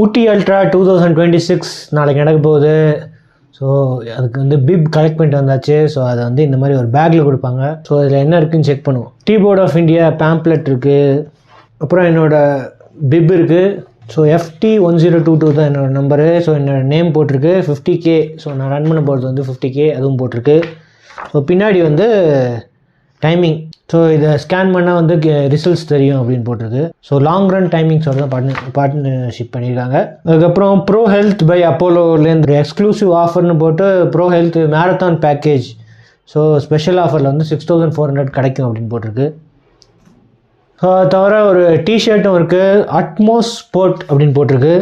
ஊட்டி ultra 2026 நாளைக்கு நடக்க போகுது. ஸோ அதுக்கு வந்து பிப் கலெக்ட் பண்ணிட்டு வந்தாச்சு. ஸோ அதை வந்து இந்த மாதிரி ஒரு பேக்கில் கொடுப்பாங்க. ஸோ அதில் என்ன இருக்குதுன்னு செக் பண்ணுவோம். Tea Board of India pamphlet இருக்குது. அப்புறம் என்னோடய பிப் இருக்குது. ஸோ FT1022 தான் என்னோடய நம்பரு. ஸோ என்னோடய நேம் போட்டிருக்கு 50K. ஸோ நான் ரன் பண்ண போகிறது வந்து 50K, அதுவும் போட்டிருக்கு. ஸோ பின்னாடி வந்து டைமிங். ஸோ இதை ஸ்கேன் பண்ணால் வந்து ரிசல்ட்ஸ் தெரியும் அப்படின்னு போட்டிருக்கு. ஸோ லாங் ரன் டைமிங்ஸோட தான் பார்ட்னர்ஷிப் பண்ணியிருக்காங்க. அதுக்கப்புறம் ப்ரோ ஹெல்த் பை அப்போலோலேருந்து எக்ஸ்க்ளூசிவ் ஆஃபர்னு போட்டு bro health marathon package. So special ஆஃபரில் வந்து 6400 கிடைக்கும் அப்படின்னு போட்டிருக்கு. ஸோ அது தவிர ஒரு டிஷர்ட்டும் இருக்குது. அட்மோஸ் ஸ்போர்ட் அப்படின்னு போட்டிருக்கு.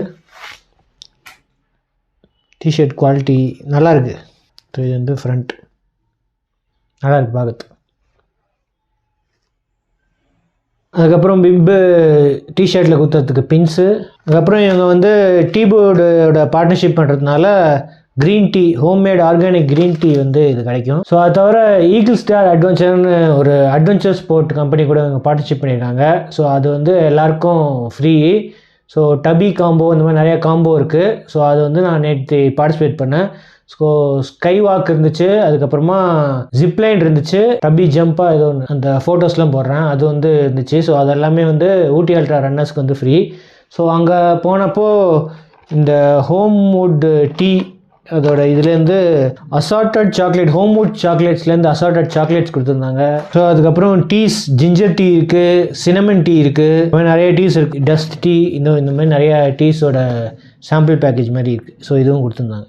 டிஷர்ட் குவாலிட்டி நல்லாயிருக்கு. ஸோ இது வந்து ஃப்ரண்ட் நல்லாயிருக்கு பார்க்குறது. அதுக்கப்புறம் பிப்பு டிஷர்ட்டில் குத்துறதுக்கு பின்ஸு. அதுக்கப்புறம் இவங்க வந்து டீபோர்டோட பார்ட்னர்ஷிப் பண்ணுறதுனால green tea, homemade organic green tea வந்து இது கிடைக்கும். ஸோ அது தவிர ஈகிள் ஸ்டார் அட்வென்ச்சர்னு ஒரு அட்வென்ச்சர் ஸ்போர்ட் கம்பெனி கூட இவங்க பார்ட்டிசிபேட் பண்ணியிருக்காங்க. ஸோ அது வந்து எல்லாருக்கும் ஃப்ரீ. ஸோ டபி காம்போ இந்த மாதிரி நிறையா காம்போ இருக்குது. ஸோ அது வந்து நான் நேற்று பார்ட்டிசிபேட் பண்ணேன். ஸோ ஸ்கை வாக் இருந்துச்சு, அதுக்கப்புறமா ஜிப்லைன் இருந்துச்சு, டபி ஜம்ப்பாக ஏதோ ஒன்று அந்த ஃபோட்டோஸ்லாம் போடுறேன் அது வந்து இருந்துச்சு. ஸோ அதெல்லாமே வந்து ஊட்டி அல்ட்ரா ரன்னர்ஸ்க்கு வந்து ஃப்ரீ. ஸோ அங்கே போனப்போ இந்த ஹோம்வுட் டீ அதோட இதுலேருந்து அசார்ட்டட் சாக்லேட், ஹோம்வுட் சாக்லேட்ஸ்லேருந்து அசார்ட்டட் சாக்லேட்ஸ் கொடுத்துருந்தாங்க. ஸோ அதுக்கப்புறம் டீஸ், ஜிஞ்சர் டீ இருக்குது, சினமன் டீ இருக்குது, இந்த மாதிரி நிறைய டீஸ் இருக்குது, டஸ்ட் டீ, இந்த மாதிரி நிறையா டீஸோட சாம்பிள் பேக்கேஜ் மாதிரி இருக்குது. ஸோ இதுவும் கொடுத்துருந்தாங்க.